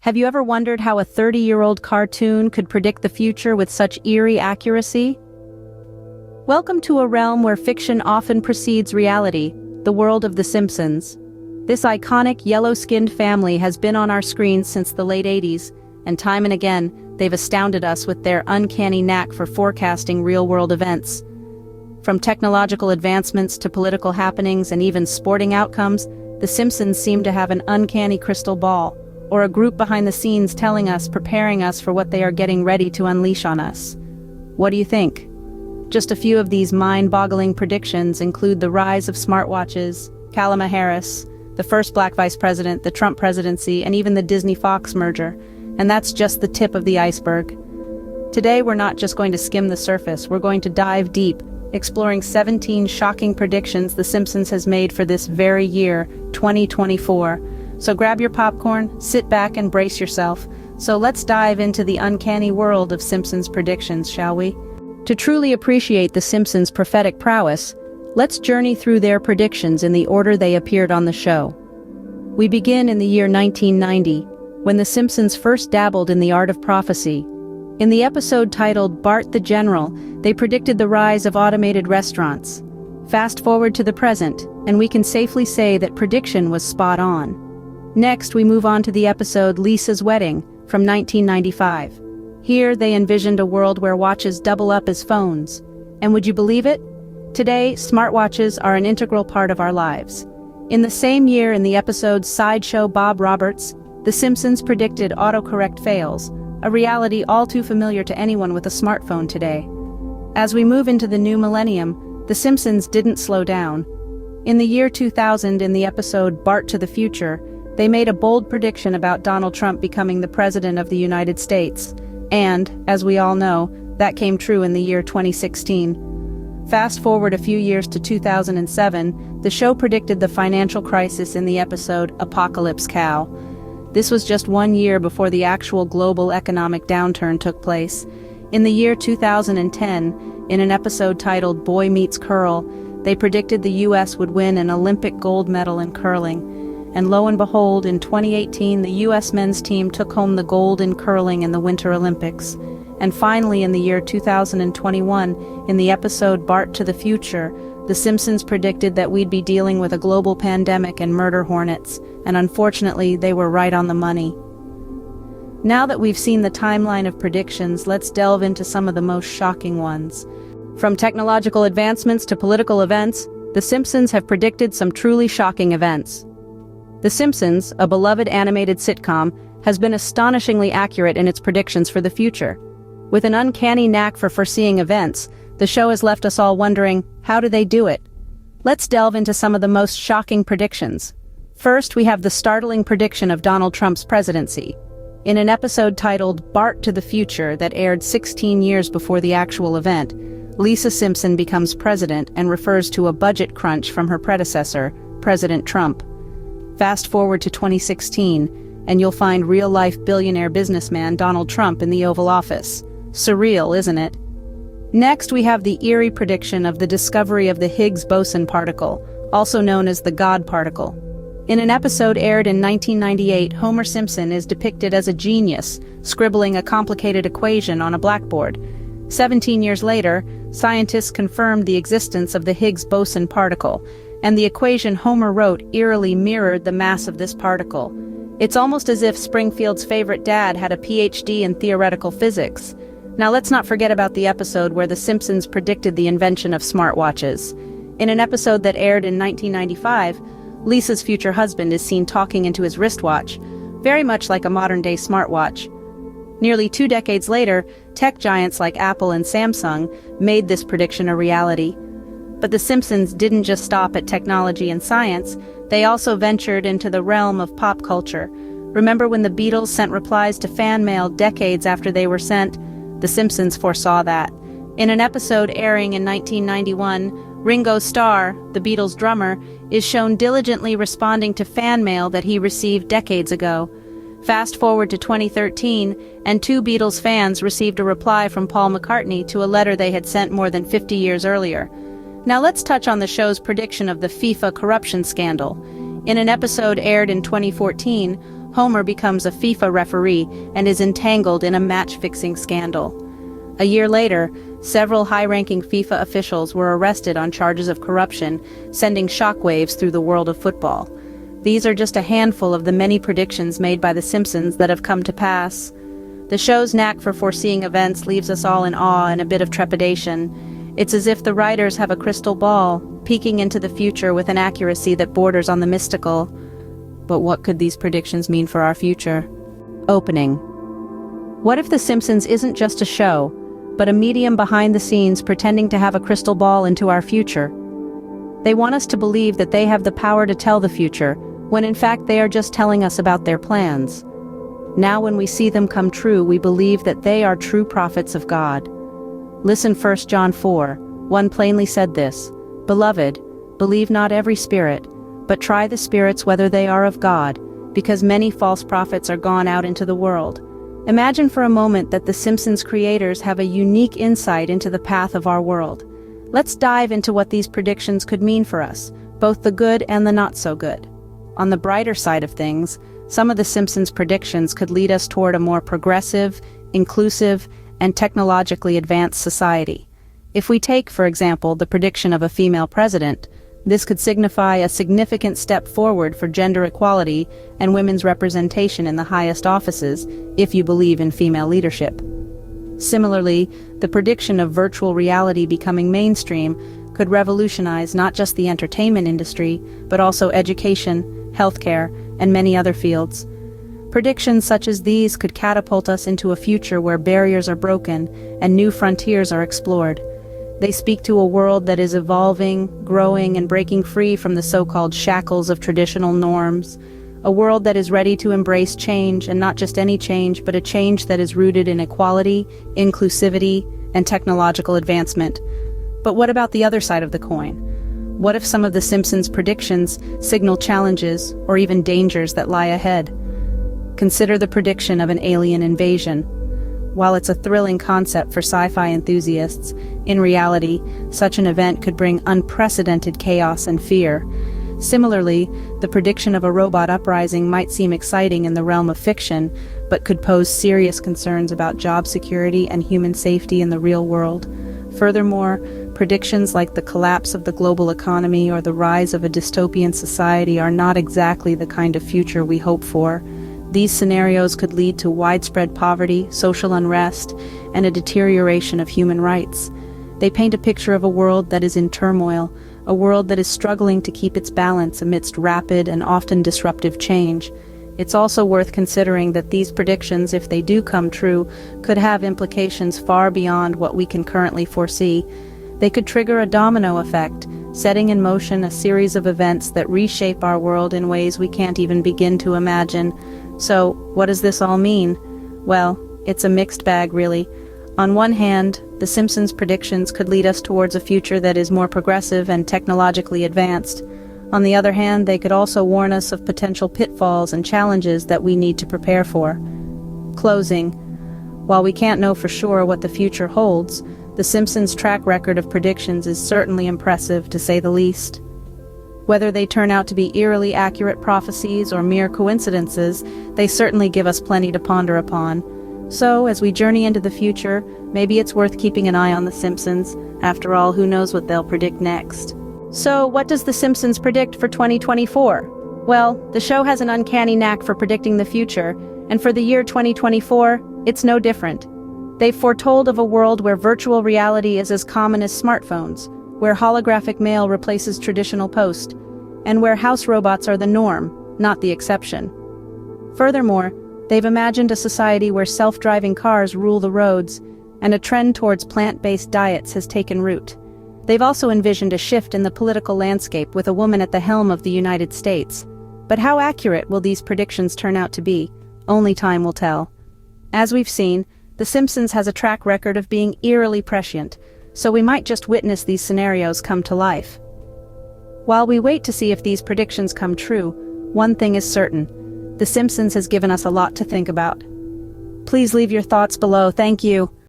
Have you ever wondered how a 30-year-old cartoon could predict the future with such eerie accuracy? Welcome to a realm where fiction often precedes reality, the world of The Simpsons. This iconic yellow-skinned family has been on our screens since the late 80s, and time and again, they've astounded us with their uncanny knack for forecasting real-world events. From technological advancements to political happenings and even sporting outcomes, The Simpsons seem to have an uncanny crystal ball, or a group behind the scenes telling us, preparing us for what they are getting ready to unleash on us. What do you think? Just a few of these mind-boggling predictions include the rise of smartwatches, Kamala Harris, the first black vice president, the Trump presidency, and even the Disney-Fox merger. And that's just the tip of the iceberg. Today we're not just going to skim the surface, we're going to dive deep, exploring 17 shocking predictions The Simpsons has made for this very year, 2024. So grab your popcorn, sit back and brace yourself. So let's dive into the uncanny world of Simpsons predictions, shall we? To truly appreciate The Simpsons' prophetic prowess, let's journey through their predictions in the order they appeared on the show. We begin in the year 1990, when The Simpsons first dabbled in the art of prophecy. In the episode titled Bart the General, they predicted the rise of automated restaurants. Fast forward to the present, and we can safely say that prediction was spot on. Next, we move on to the episode Lisa's Wedding from 1995. Here, they envisioned a world where watches double up as phones. And would you believe it? Today, smartwatches are an integral part of our lives. In the same year, in the episode Sideshow Bob Roberts, The Simpsons predicted autocorrect fails, a reality all too familiar to anyone with a smartphone today. As we move into the new millennium, The Simpsons didn't slow down. In the year 2000, in the episode Bart to the Future, they made a bold prediction about Donald Trump becoming the President of the United States. And, as we all know, that came true in the year 2016. Fast forward a few years to 2007, the show predicted the financial crisis in the episode Apocalypse Cow. This was just 1 year before the actual global economic downturn took place. In the year 2010, in an episode titled Boy Meets Curl, they predicted the US would win an Olympic gold medal in curling. And lo and behold, in 2018, the US men's team took home the gold in curling in the Winter Olympics. And finally, in the year 2021, in the episode Bart to the Future, The Simpsons predicted that we'd be dealing with a global pandemic and murder hornets, and unfortunately, they were right on the money. Now that we've seen the timeline of predictions, let's delve into some of the most shocking ones. From technological advancements to political events, The Simpsons have predicted some truly shocking events. The Simpsons, a beloved animated sitcom, has been astonishingly accurate in its predictions for the future. With an uncanny knack for foreseeing events, the show has left us all wondering, how do they do it? Let's delve into some of the most shocking predictions. First, we have the startling prediction of Donald Trump's presidency. In an episode titled Bart to the Future that aired 16 years before the actual event, Lisa Simpson becomes president and refers to a budget crunch from her predecessor, President Trump. Fast forward to 2016, and you'll find real-life billionaire businessman Donald Trump in the Oval Office. Surreal, isn't it? Next, we have the eerie prediction of the discovery of the Higgs boson particle, also known as the God particle. In an episode aired in 1998, Homer Simpson is depicted as a genius, scribbling a complicated equation on a blackboard. 17 years later, scientists confirmed the existence of the Higgs boson particle, and the equation Homer wrote eerily mirrored the mass of this particle. It's almost as if Springfield's favorite dad had a PhD in theoretical physics. Now let's not forget about the episode where The Simpsons predicted the invention of smartwatches. In an episode that aired in 1995, Lisa's future husband is seen talking into his wristwatch, very much like a modern-day smartwatch. Nearly 2 decades later, tech giants like Apple and Samsung made this prediction a reality. But The Simpsons didn't just stop at technology and science, they also ventured into the realm of pop culture. Remember when the Beatles sent replies to fan mail decades after they were sent? The Simpsons foresaw that. In an episode airing in 1991, Ringo Starr, the Beatles' drummer, is shown diligently responding to fan mail that he received decades ago. Fast forward to 2013, and 2 Beatles fans received a reply from Paul McCartney to a letter they had sent more than 50 years earlier. Now let's touch on the show's prediction of the FIFA corruption scandal. In an episode aired in 2014, Homer becomes a FIFA referee and is entangled in a match-fixing scandal. A year later, several high-ranking FIFA officials were arrested on charges of corruption, sending shockwaves through the world of football. These are just a handful of the many predictions made by The Simpsons that have come to pass. The show's knack for foreseeing events leaves us all in awe and a bit of trepidation. It's as if the writers have a crystal ball, peeking into the future with an accuracy that borders on the mystical. But what could these predictions mean for our future? Opening. What if The Simpsons isn't just a show, but a medium behind the scenes pretending to have a crystal ball into our future? They want us to believe that they have the power to tell the future, when in fact they are just telling us about their plans. Now when we see them come true, we believe that they are true prophets of God. Listen 1 John 4:1 plainly said this, "Beloved, believe not every spirit, but try the spirits whether they are of God, because many false prophets are gone out into the world." Imagine for a moment that The Simpsons creators have a unique insight into the path of our world. Let's dive into what these predictions could mean for us, both the good and the not so good. On the brighter side of things, some of The Simpsons predictions could lead us toward a more progressive, inclusive, and technologically advanced society. If we take, for example, the prediction of a female president, this could signify a significant step forward for gender equality and women's representation in the highest offices, if you believe in female leadership. Similarly, the prediction of virtual reality becoming mainstream could revolutionize not just the entertainment industry, but also education, healthcare, and many other fields. Predictions such as these could catapult us into a future where barriers are broken and new frontiers are explored. They speak to a world that is evolving, growing, and breaking free from the so-called shackles of traditional norms. A world that is ready to embrace change, and not just any change, but a change that is rooted in equality, inclusivity, and technological advancement. But what about the other side of the coin? What if some of The Simpsons' predictions signal challenges or even dangers that lie ahead? Consider the prediction of an alien invasion. While it's a thrilling concept for sci-fi enthusiasts, in reality, such an event could bring unprecedented chaos and fear. Similarly, the prediction of a robot uprising might seem exciting in the realm of fiction, but could pose serious concerns about job security and human safety in the real world. Furthermore, predictions like the collapse of the global economy or the rise of a dystopian society are not exactly the kind of future we hope for. These scenarios could lead to widespread poverty, social unrest, and a deterioration of human rights. They paint a picture of a world that is in turmoil, a world that is struggling to keep its balance amidst rapid and often disruptive change. It's also worth considering that these predictions, if they do come true, could have implications far beyond what we can currently foresee. They could trigger a domino effect, setting in motion a series of events that reshape our world in ways we can't even begin to imagine. So, what does this all mean? Well, it's a mixed bag, really. On one hand, The Simpsons' predictions could lead us towards a future that is more progressive and technologically advanced. On the other hand, they could also warn us of potential pitfalls and challenges that we need to prepare for. Closing. While we can't know for sure what the future holds, The Simpsons' track record of predictions is certainly impressive, to say the least. Whether they turn out to be eerily accurate prophecies or mere coincidences, they certainly give us plenty to ponder upon. So, as we journey into the future, maybe it's worth keeping an eye on The Simpsons. After all, who knows what they'll predict next? So, what does The Simpsons predict for 2024? Well, the show has an uncanny knack for predicting the future, and for the year 2024, it's no different. They've foretold of a world where virtual reality is as common as smartphones, where holographic mail replaces traditional post, and where house robots are the norm, not the exception. Furthermore, they've imagined a society where self-driving cars rule the roads, and a trend towards plant-based diets has taken root. They've also envisioned a shift in the political landscape with a woman at the helm of the United States. But how accurate will these predictions turn out to be? Only time will tell. As we've seen, The Simpsons has a track record of being eerily prescient, so we might just witness these scenarios come to life. While we wait to see if these predictions come true, one thing is certain: The Simpsons has given us a lot to think about. Please leave your thoughts below. Thank you.